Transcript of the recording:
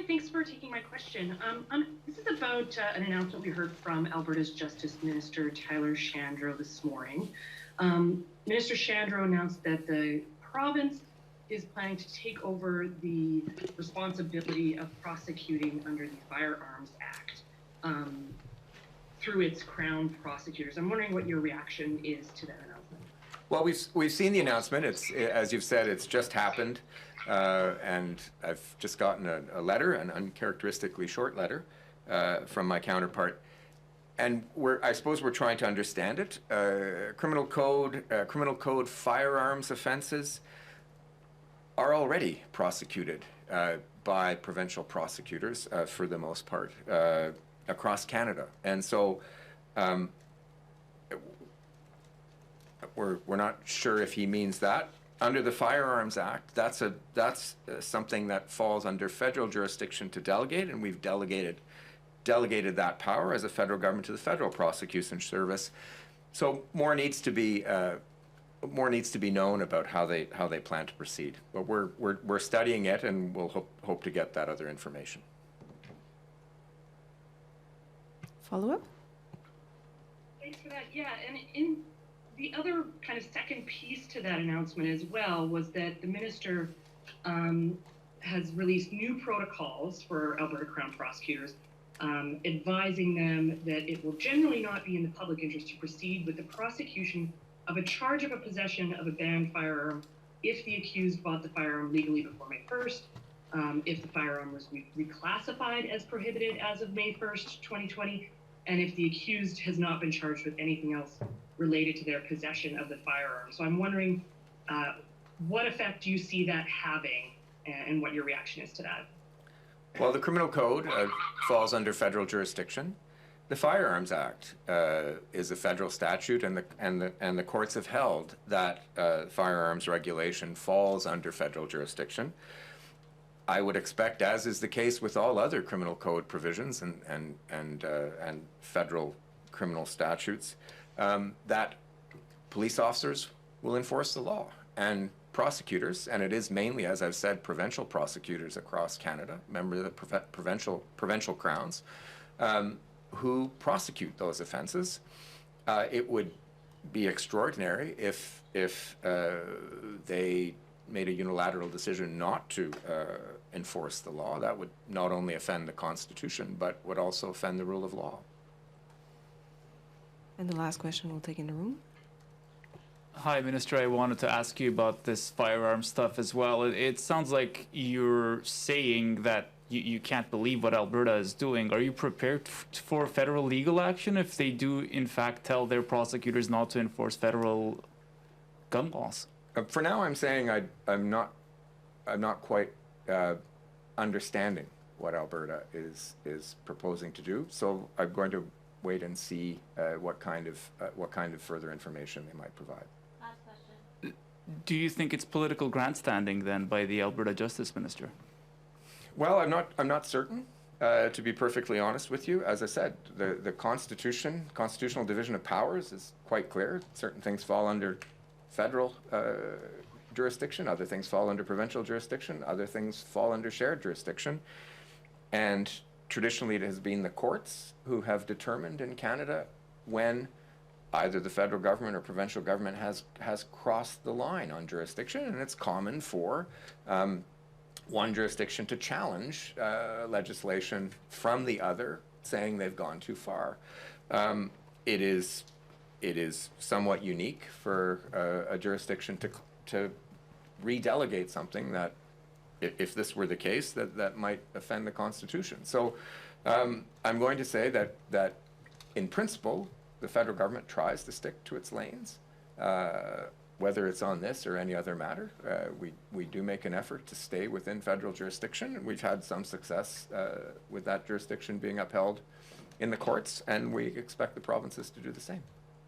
Hi, thanks for taking my question. This is about an announcement we heard from Alberta's Justice Minister Tyler Shandro this morning. Minister Shandro announced that the province is planning to take over the responsibility of prosecuting under the Firearms Act through its Crown prosecutors. I'm wondering what your reaction is to that announcement. Well, we've seen the announcement. It's, as you've said, it's just happened, and I've just gotten a letter, an uncharacteristically short letter, from my counterpart. And I suppose we're trying to understand it. Criminal code firearms offences are already prosecuted by provincial prosecutors for the most part across Canada, and so we're not sure if he means that. Under the Firearms Act, that's something that falls under federal jurisdiction to delegate, and we've delegated that power as a federal government to the Federal Prosecution Service. So more needs to be known about how they plan to proceed. But we're studying it, and we'll hope to get that other information. Follow up? Thanks for that. Yeah, and in the other kind of second piece to that announcement as well was that the minister has released new protocols for Alberta Crown prosecutors, advising them that it will generally not be in the public interest to proceed with the prosecution of a charge of a possession of a banned firearm if the accused bought the firearm legally before May 1st, if the firearm was reclassified as prohibited as of May 1st, 2020, and if the accused has not been charged with anything else related to their possession of the firearm. So I'm wondering what effect do you see that having, and what your reaction is to that? Well, the criminal code falls under federal jurisdiction. The Firearms Act is a federal statute, and the courts have held that firearms regulation falls under federal jurisdiction. I would expect, as is the case with all other criminal code provisions and federal criminal statutes, that police officers will enforce the law, and prosecutors, and it is mainly, as I've said, provincial prosecutors across Canada, members of the provincial crowns, who prosecute those offences. It would be extraordinary if they made a unilateral decision not to enforce the law. That would not only offend the Constitution, but would also offend the rule of law. And the last question we'll take in the room. Hi, Minister. I wanted to ask you about this firearm stuff as well. It sounds like you're saying that you can't believe what Alberta is doing. Are you prepared for federal legal action if they do, in fact, tell their prosecutors not to enforce federal gun laws? For now, I'm saying I'm not quite understanding what Alberta is proposing to do. So I'm going to wait and see what kind of further information they might provide. Last question. Do you think it's political grandstanding then by the Alberta Justice Minister? Well, I'm not certain. To be perfectly honest with you, as I said, the constitutional division of powers is quite clear. Certain things fall under federal jurisdiction, other things fall under provincial jurisdiction, other things fall under shared jurisdiction. And traditionally it has been the courts who have determined in Canada when either the federal government or provincial government has crossed the line on jurisdiction, and it's common for one jurisdiction to challenge legislation from the other, saying they've gone too far. It is somewhat unique for a jurisdiction to redelegate something that, if this were the case, that might offend the Constitution. So I'm going to say that in principle, the federal government tries to stick to its lanes, whether it's on this or any other matter. We do make an effort to stay within federal jurisdiction, and we've had some success with that jurisdiction being upheld in the courts, and we expect the provinces to do the same.